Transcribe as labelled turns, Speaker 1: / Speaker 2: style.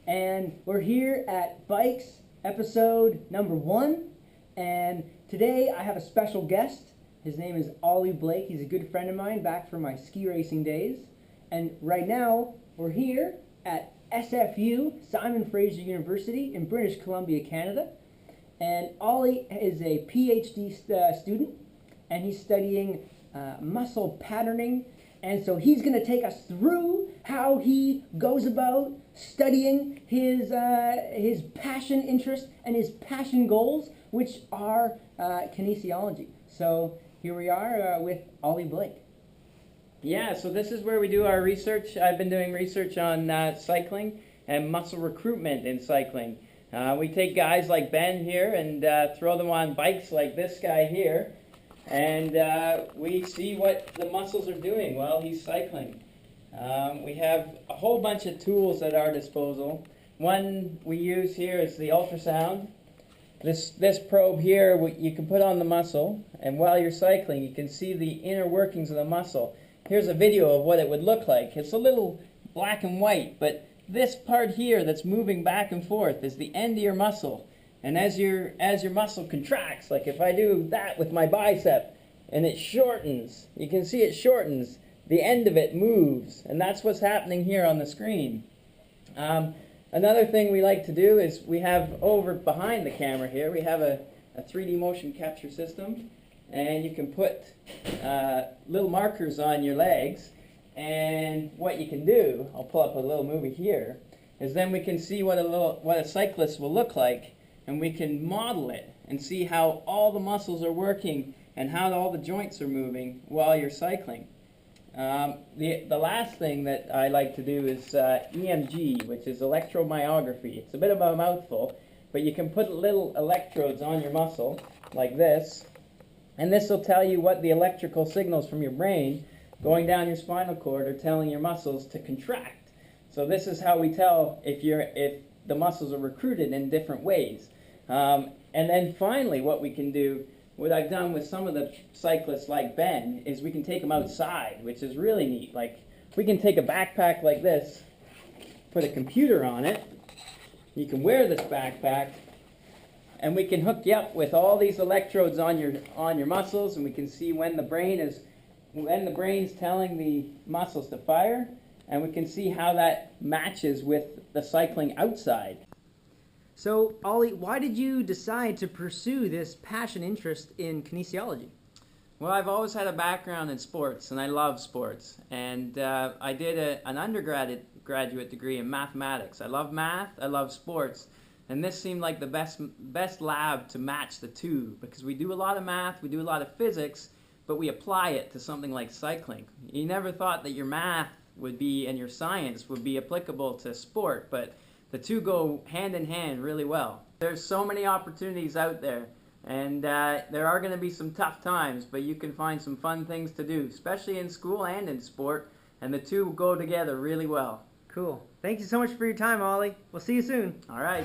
Speaker 1: And we're here at Bikes episode number 1, and today I have a special guest. His name is Ollie Blake. He's a good friend of mine back from my ski racing days. And right now we're here at SFU, Simon Fraser University in British Columbia, Canada. And Ollie is a Ph.D. Student, and he's studying muscle patterning. And so he's going to take us through how he goes about studying his passion interest and his passion goals, which are kinesiology. So here we are with Ollie Blake.
Speaker 2: Yeah, so this is where we do our research. I've been doing research on cycling and muscle recruitment in cycling. We take guys like Ben here and throw them on bikes like this guy here, and we see what the muscles are doing while he's cycling. We have a whole bunch of tools at our disposal. One we use here is the ultrasound. This probe here you can put on the muscle, and while you're cycling you can see the inner workings of the muscle. Here's a video of what it would look like. It's a little black and white, but this part here that's moving back and forth is the end of your muscle. And as your muscle contracts, like if I do that with my bicep and it shortens, you can see it shortens, the end of it moves, and that's what's happening here on the screen. Another thing we like to do is we have over behind the camera here, we have a 3D motion capture system, and you can put little markers on your legs, and what you can do, I'll pull up a little movie here, is then we can see what a cyclist will look like, and we can model it and see how all the muscles are working and how all the joints are moving while you're cycling. The last thing that I like to do is EMG, which is electromyography. It's a bit of a mouthful, but you can put little electrodes on your muscle like this, and this will tell you what the electrical signals from your brain going down your spinal cord are telling your muscles to contract. So this is how we tell if the muscles are recruited in different ways. And then finally what we can do, what I've done with some of the cyclists like Ben, is we can take them outside, which is really neat. Like, we can take a backpack like this, put a computer on it, you can wear this backpack, and we can hook you up with all these electrodes on your muscles, and we can see when the brain's telling the muscles to fire, and we can see how that matches with the cycling outside.
Speaker 1: So, Ollie, why did you decide to pursue this passion interest in kinesiology?
Speaker 2: Well, I've always had a background in sports, and I love sports. And I did an undergraduate degree in mathematics. I love math, I love sports, and this seemed like the best lab to match the two, because we do a lot of math, we do a lot of physics, but we apply it to something like cycling. You never thought that your math would be and your science would be applicable to sport, but the two go hand in hand really well. There's so many opportunities out there, and there are going to be some tough times, but you can find some fun things to do, especially in school and in sport, and the two go together really well.
Speaker 1: Cool. Thank you so much for your time, Ollie. We'll see you soon.
Speaker 2: All right.